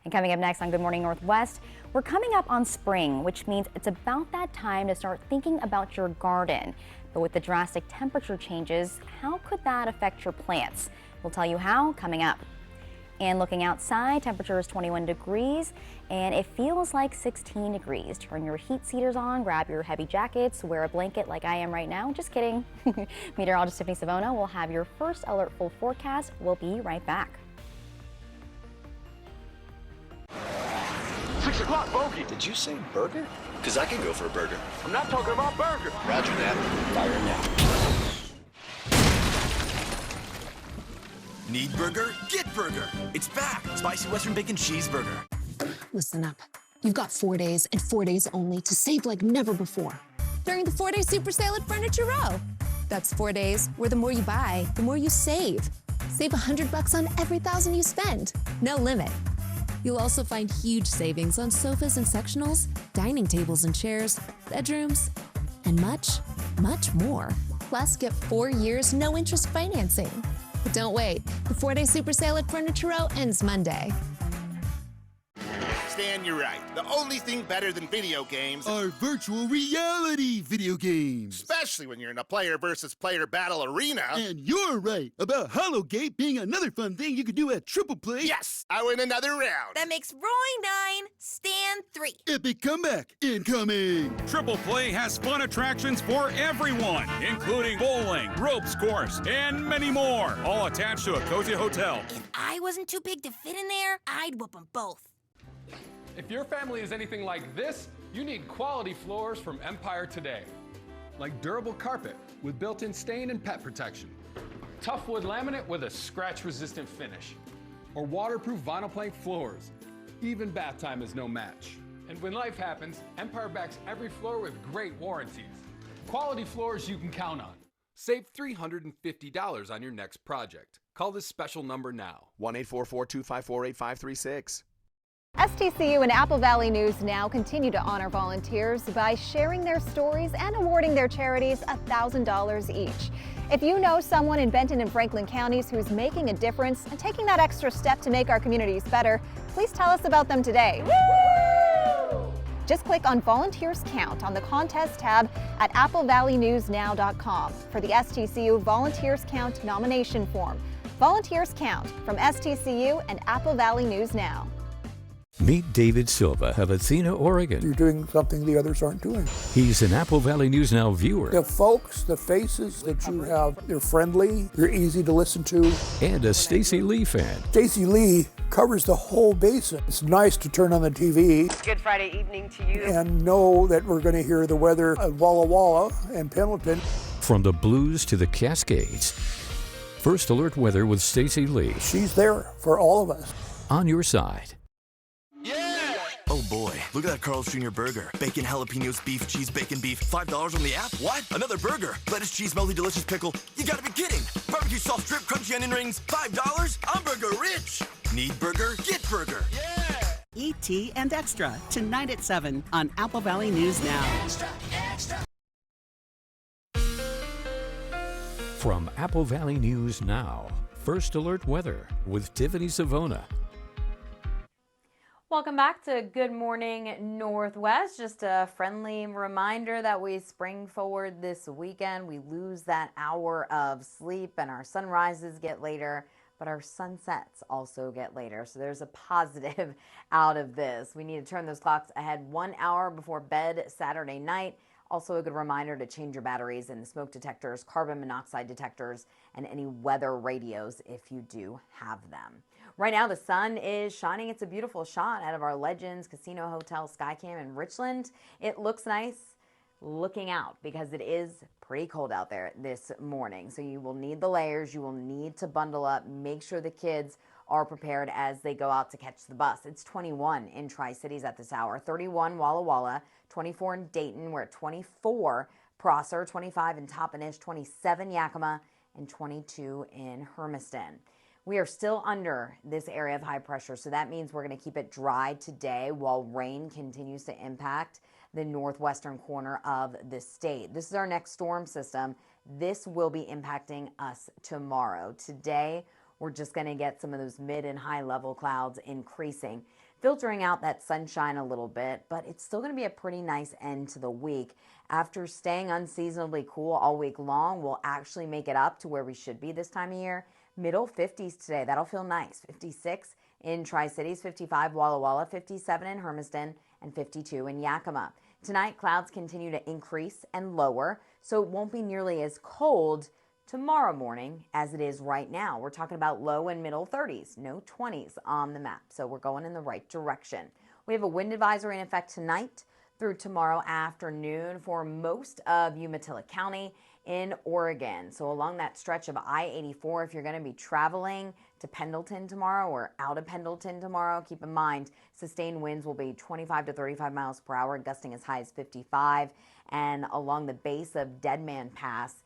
And coming up next on Good Morning Northwest, we're coming up on spring, which means it's about that time to start thinking about your garden. But with the drastic temperature changes, how could that affect your plants? We'll tell you how coming up. And looking outside, temperature is 21 degrees and it feels like 16 degrees. Turn your heat seaters on, grab your heavy jackets, wear a blanket like I am right now. Just kidding. Meteorologist Tiffany Savona will have your first alert full forecast. We'll be right back. 6 o'clock, bogey. Did you say burger? Because I could go for a burger. I'm not talking about burger. Roger that. Fire now. Need burger? Get burger. It's back. Spicy Western Bacon Cheeseburger. Listen up. You've got 4 days and 4 days only to save like never before during the 4-day super sale at Furniture Row. That's 4 days where the more you buy, the more you save. Save $100 on every $1,000 you spend. No limit. You'll also find huge savings on sofas and sectionals, dining tables and chairs, bedrooms, and much, much more. Plus, get 4 years no interest financing. But don't wait. The 4-day super sale at Furniture Row ends Monday. Stan, you're right. The only thing better than video games are virtual reality video games. Especially when you're in a player versus player battle arena. And you're right about Hollowgate being another fun thing you can do at Triple Play. Yes, I win another round. That makes Roy 9, Stan 3. Epic comeback incoming. Triple Play has fun attractions for everyone, including bowling, ropes course, and many more, all attached to a cozy hotel. If I wasn't too big to fit in there, I'd whoop them both. If your family is anything like this, you need quality floors from Empire today. Like durable carpet with built-in stain and pet protection. Tough wood laminate with a scratch-resistant finish. Or waterproof vinyl plank floors. Even bath time is no match. And when life happens, Empire backs every floor with great warranties. Quality floors you can count on. Save $350 on your next project. Call this special number now. 1-844-254-8536. STCU and Apple Valley News Now continue to honor volunteers by sharing their stories and awarding their charities $1,000 each. If you know someone in Benton and Franklin counties who's making a difference and taking that extra step to make our communities better, please tell us about them today. Woo! Just click on Volunteers Count on the contest tab at applevalleynewsnow.com for the STCU Volunteers Count nomination form. Volunteers Count from STCU and Apple Valley News Now. Meet David Silva of Athena, Oregon. You're doing something the others aren't doing. He's an Apple Valley News Now viewer. The folks, the faces that you have, they're friendly, they're easy to listen to. And a Stacey Lee fan. Stacey Lee covers the whole basin. It's nice to turn on the TV. Good Friday evening to you. And know that we're going to hear the weather at Walla Walla and Pendleton. From the Blues to the Cascades. First Alert Weather with Stacey Lee. She's there for all of us. On your side. Oh boy, look at that Carl's Jr. burger. Bacon, jalapenos, beef, cheese, bacon, beef. $5 on the app? What? Another burger. Lettuce, cheese, melty, delicious pickle. You gotta be kidding. Barbecue sauce, strip, crunchy onion rings. $5? I'm burger rich. Need burger? Get burger. Yeah! ET and Extra, tonight at 7 on Apple Valley News Now. Extra, extra. From Apple Valley News Now, First Alert Weather with Tiffany Savona. Welcome back to Good Morning Northwest. Just a friendly reminder that we spring forward this weekend. We lose that hour of sleep and our sunrises get later, but our sunsets also get later. So there's a positive out of this. We need to turn those clocks ahead 1 hour before bed Saturday night. Also a good reminder to change your batteries in the smoke detectors, carbon monoxide detectors, and any weather radios if you do have them. Right now, the sun is shining. It's a beautiful shot out of our Legends Casino Hotel Skycam in Richland. It looks nice looking out because it is pretty cold out there this morning. So you will need the layers. You will need to bundle up. Make sure the kids are prepared as they go out to catch the bus. It's 21 in Tri-Cities at this hour, 31 Walla Walla, 24 in Dayton. We're at 24 Prosser, 25 in Toppenish, 27 Yakima, and 22 in Hermiston. We are still under this area of high pressure, so that means we're going to keep it dry today while rain continues to impact the northwestern corner of the state. This is our next storm system. This will be impacting us tomorrow. Today, we're just going to get some of those mid and high level clouds increasing, filtering out that sunshine a little bit, but it's still going to be a pretty nice end to the week. After staying unseasonably cool all week long, we'll actually make it up to where we should be this time of year. Middle 50s today. That'll feel nice. 56 in Tri-Cities, 55 Walla Walla, 57 in Hermiston, and 52 in Yakima. Tonight, clouds continue to increase and lower, so it won't be nearly as cold tomorrow morning as it is right now. We're talking about low and middle 30s, no 20s on the map, so we're going in the right direction. We have a wind advisory in effect tonight through tomorrow afternoon for most of Umatilla County in Oregon. So along that stretch of I-84, if you're going to be traveling to Pendleton tomorrow or out of Pendleton tomorrow, keep in mind sustained winds will be 25 to 35 miles per hour, gusting as high as 55. And along the base of Dead Man Pass,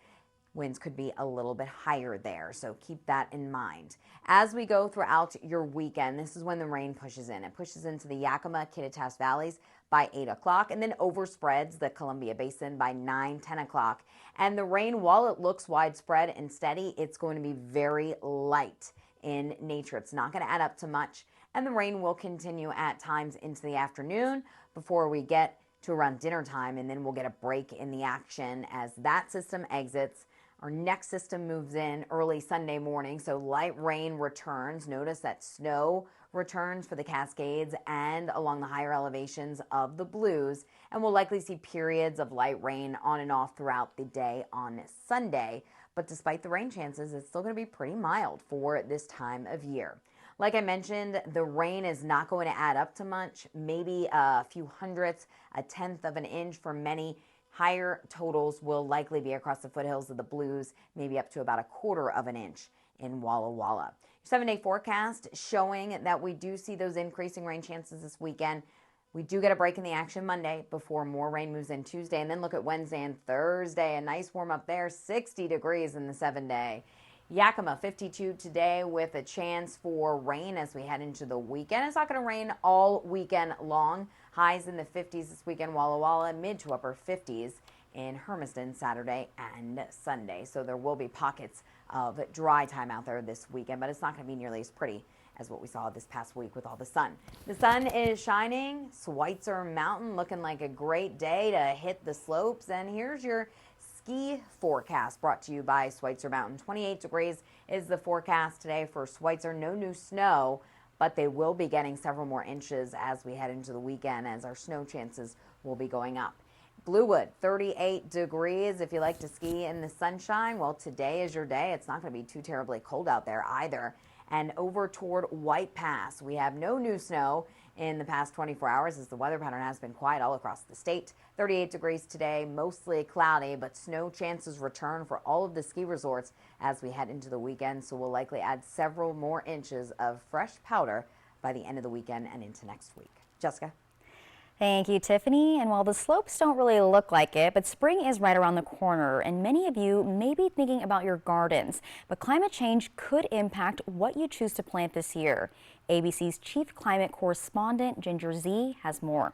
Winds could be a little bit higher there, so keep that in mind. As we go throughout your weekend, this is when the rain pushes in. It pushes into the Yakima, Kittitas valleys by 8 o'clock and then overspreads the Columbia Basin by 9, 10 o'clock. And the rain, while it looks widespread and steady, it's going to be very light in nature. It's not going to add up to much, and the rain will continue at times into the afternoon before we get to around dinner time, and then we'll get a break in the action as that system exits. Our next system moves in early Sunday morning, so light rain returns. Notice that snow returns for the Cascades and along the higher elevations of the Blues, and we'll likely see periods of light rain on and off throughout the day on Sunday. But despite the rain chances, it's still going to be pretty mild for this time of year. Like I mentioned, the rain is not going to add up to much, maybe a few hundredths, a tenth of an inch for many. Higher totals will likely be across the foothills of the Blues, maybe up to about a quarter of an inch in Walla Walla. 7-day forecast showing that we do see those increasing rain chances this weekend. We do get a break in the action Monday before more rain moves in Tuesday, and then look at Wednesday and Thursday. A nice warm up there, 60 degrees in the 7-day. Yakima, 52 today with a chance for rain as we head into the weekend. It's not going to rain all weekend long. Highs in the 50s this weekend, Walla Walla, mid to upper 50s in Hermiston Saturday and Sunday. So there will be pockets of dry time out there this weekend, but it's not going to be nearly as pretty as what we saw this past week with all the sun. The sun is shining. Schweitzer Mountain looking like a great day to hit the slopes. And here's your ski forecast brought to you by Schweitzer Mountain. 28 degrees is the forecast today for Schweitzer. No new snow, but they will be getting several more inches as we head into the weekend as our snow chances will be going up. Bluewood, 38 degrees. If you like to ski in the sunshine, well, today is your day. It's not going to be too terribly cold out there either. And over toward White Pass, we have no new snow in the past 24 hours as the weather pattern has been quiet all across the state. 38 degrees today, mostly cloudy, but snow chances return for all of the ski resorts as we head into the weekend. So we'll likely add several more inches of fresh powder by the end of the weekend and into next week. Jessica? Thank you, Tiffany. And while the slopes don't really look like it, but spring is right around the corner, and many of you may be thinking about your gardens, but climate change could impact what you choose to plant this year. ABC's chief climate correspondent, Ginger Z, has more.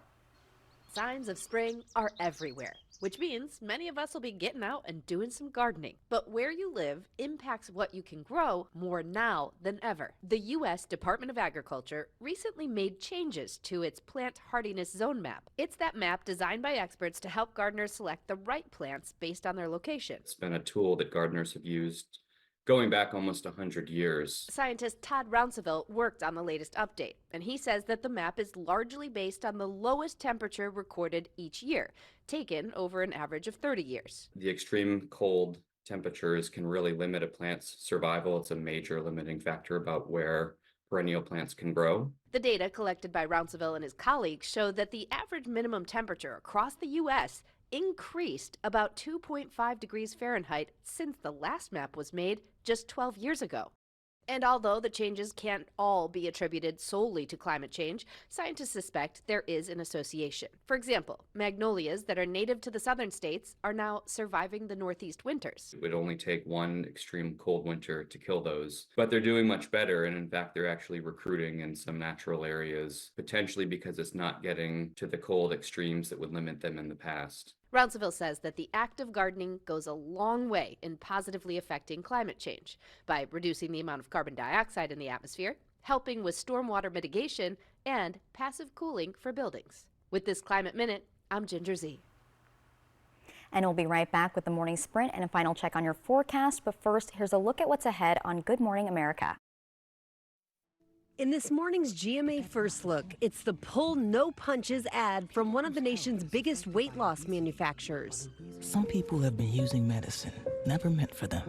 Signs of spring are everywhere, which means many of us will be getting out and doing some gardening. But where you live impacts what you can grow more now than ever. The U.S. Department of Agriculture recently made changes to its plant hardiness zone map. It's that map designed by experts to help gardeners select the right plants based on their location. It's been a tool that gardeners have used going back almost 100 years. Scientist Todd Rounsaville worked on the latest update, and he says that the map is largely based on the lowest temperature recorded each year, taken over an average of 30 years. The extreme cold temperatures can really limit a plant's survival. It's a major limiting factor about where perennial plants can grow. The data collected by Rounsaville and his colleagues show that the average minimum temperature across the U.S. increased about 2.5 degrees Fahrenheit since the last map was made just 12 years ago. And although the changes can't all be attributed solely to climate change, scientists suspect there is an association. For example, magnolias that are native to the southern states are now surviving the northeast winters. It would only take one extreme cold winter to kill those, but they're doing much better. And in fact, they're actually recruiting in some natural areas, potentially because it's not getting to the cold extremes that would limit them in the past. Rounsaville says that the act of gardening goes a long way in positively affecting climate change by reducing the amount of carbon dioxide in the atmosphere, helping with stormwater mitigation, and passive cooling for buildings. With this Climate Minute, I'm Ginger Z. And we'll be right back with the morning sprint and a final check on your forecast. But first, here's a look at what's ahead on Good Morning America. In this morning's GMA First Look, it's the Pull No Punches ad from one of the nation's biggest weight loss manufacturers. Some people have been using medicine never meant for them.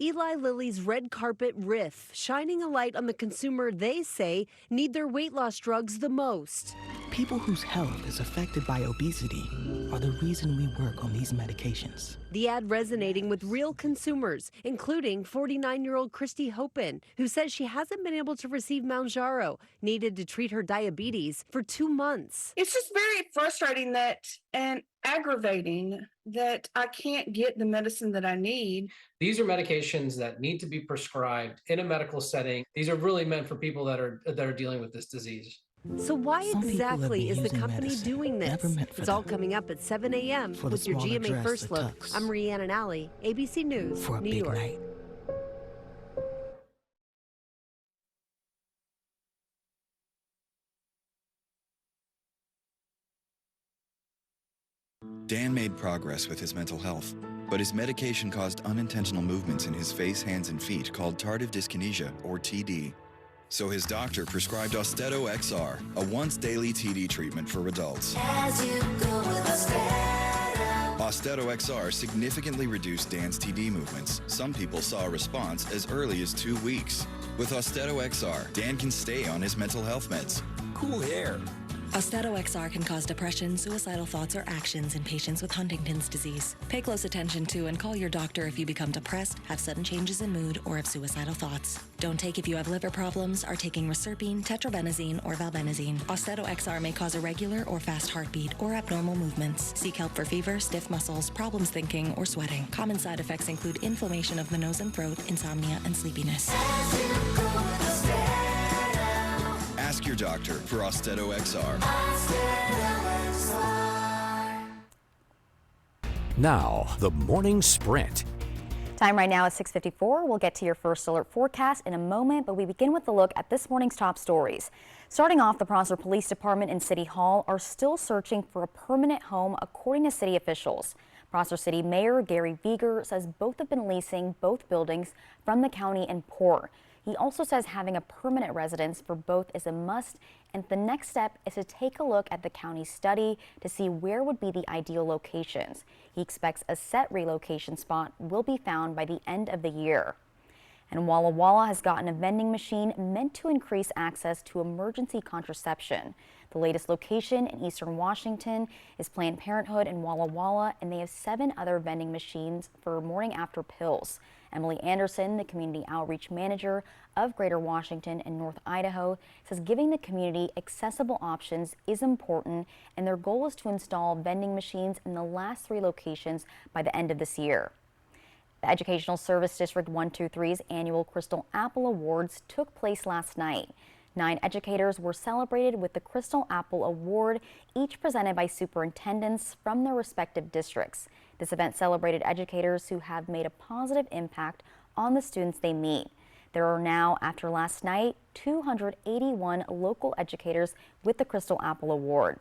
Eli Lilly's red carpet riff, shining a light on the consumer they say need their weight loss drugs the most. People whose health is affected by obesity are the reason we work on these medications. The ad resonating with real consumers, including 49-year-old Christy Hopin, who says she hasn't been able to receive Mounjaro, needed to treat her diabetes for 2 months. It's just very frustrating and aggravating that I can't get the medicine that I need. These are medications that need to be prescribed in a medical setting. These are really meant for people that are dealing with this disease. So why Some people have exactly been is the using company medicine doing this? never meant for It's all them. coming up at 7 a.m. For the with your smaller GMA dress, First the Look. tux. I'm Rhiannon Alley, ABC News, For a New big York. night. Dan made progress with his mental health, but his medication caused unintentional movements in his face, hands, and feet called tardive dyskinesia, or TD. So his doctor prescribed Austedo XR, a once-daily TD treatment for adults. Austedo XR significantly reduced Dan's TD movements. Some people saw a response as early as 2 weeks. With Austedo XR, Dan can stay on his mental health meds. Cool hair. Austedo XR can cause depression, suicidal thoughts, or actions in patients with Huntington's disease. Pay close attention to and call your doctor if you become depressed, have sudden changes in mood, or have suicidal thoughts. Don't take if you have liver problems, are taking reserpine, tetrabenazine, or valbenazine. Austedo XR may cause irregular or fast heartbeat or abnormal movements. Seek help for fever, stiff muscles, problems thinking, or sweating. Common side effects include inflammation of the nose and throat, insomnia, and sleepiness. Ask your doctor for Austedo XR. Now, the morning sprint. Time right now is 6:54. We'll get to your first alert forecast in a moment, but we begin with a look at this morning's top stories. Starting off, the Prosser Police Department and City Hall are still searching for a permanent home, according to city officials. Prosser City Mayor Gary Vieger says both have been leasing both buildings from the county and poor. He also says having a permanent residence for both is a must, and the next step is to take a look at the county's study to see where would be the ideal locations. He expects a set relocation spot will be found by the end of the year. And Walla Walla has gotten a vending machine meant to increase access to emergency contraception. The latest location in Eastern Washington is Planned Parenthood in Walla Walla, and they have 7 other vending machines for morning after pills. Emily Anderson, the community outreach manager of Greater Washington and North Idaho, says giving the community accessible options is important, and their goal is to install vending machines in the last 3 locations by the end of this year. The Educational Service District 123's annual Crystal Apple Awards took place last night. 9 educators were celebrated with the Crystal Apple Award, each presented by superintendents from their respective districts. This event celebrated educators who have made a positive impact on the students they meet. There are now, after last night, 281 local educators with the Crystal Apple Award.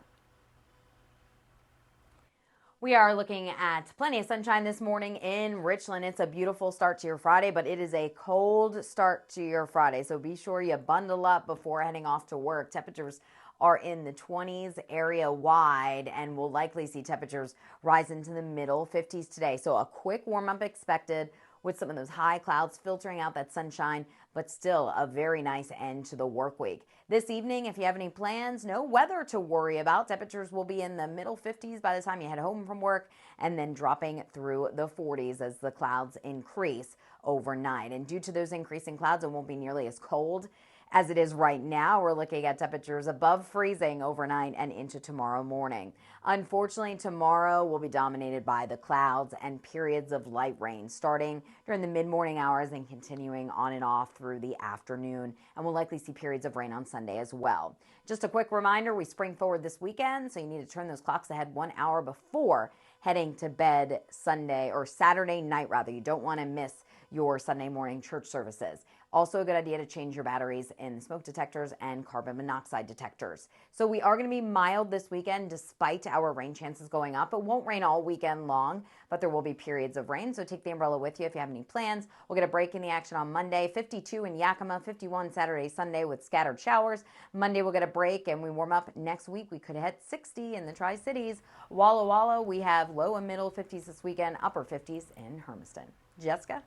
We are looking at plenty of sunshine this morning in Richland. It's a beautiful start to your Friday, but it is a cold start to your Friday. So be sure you bundle up before heading off to work. Temperatures are in the 20s area wide, and we'll likely see temperatures rise into the middle 50s today. So a quick warm up expected with some of those high clouds filtering out that sunshine, but still a very nice end to the work week. This evening, if you have any plans, no weather to worry about. Temperatures will be in the middle 50s by the time you head home from work, and then dropping through the 40s as the clouds increase overnight. And due to those increasing clouds, it won't be nearly as cold as it is right now. We're looking at temperatures above freezing overnight and into tomorrow morning. Unfortunately, tomorrow will be dominated by the clouds and periods of light rain starting during the mid-morning hours and continuing on and off through the afternoon. And we'll likely see periods of rain on Sunday as well. Just a quick reminder, we spring forward this weekend, so you need to turn those clocks ahead 1 hour before heading to bed Sunday or Saturday night rather. You don't want to miss your Sunday morning church services. Also a good idea to change your batteries in smoke detectors and carbon monoxide detectors. So we are going to be mild this weekend despite our rain chances going up. It won't rain all weekend long, but there will be periods of rain. So take the umbrella with you if you have any plans. We'll get a break in the action on Monday, 52 in Yakima, 51 Saturday, Sunday with scattered showers. Monday we'll get a break and we warm up next week. We could hit 60 in the Tri-Cities. Walla Walla, we have low and middle 50s this weekend, upper 50s in Hermiston. Jessica?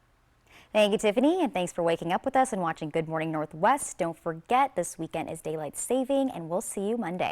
Thank you, Tiffany, and thanks for waking up with us and watching Good Morning Northwest. Don't forget, this weekend is daylight saving, and we'll see you Monday.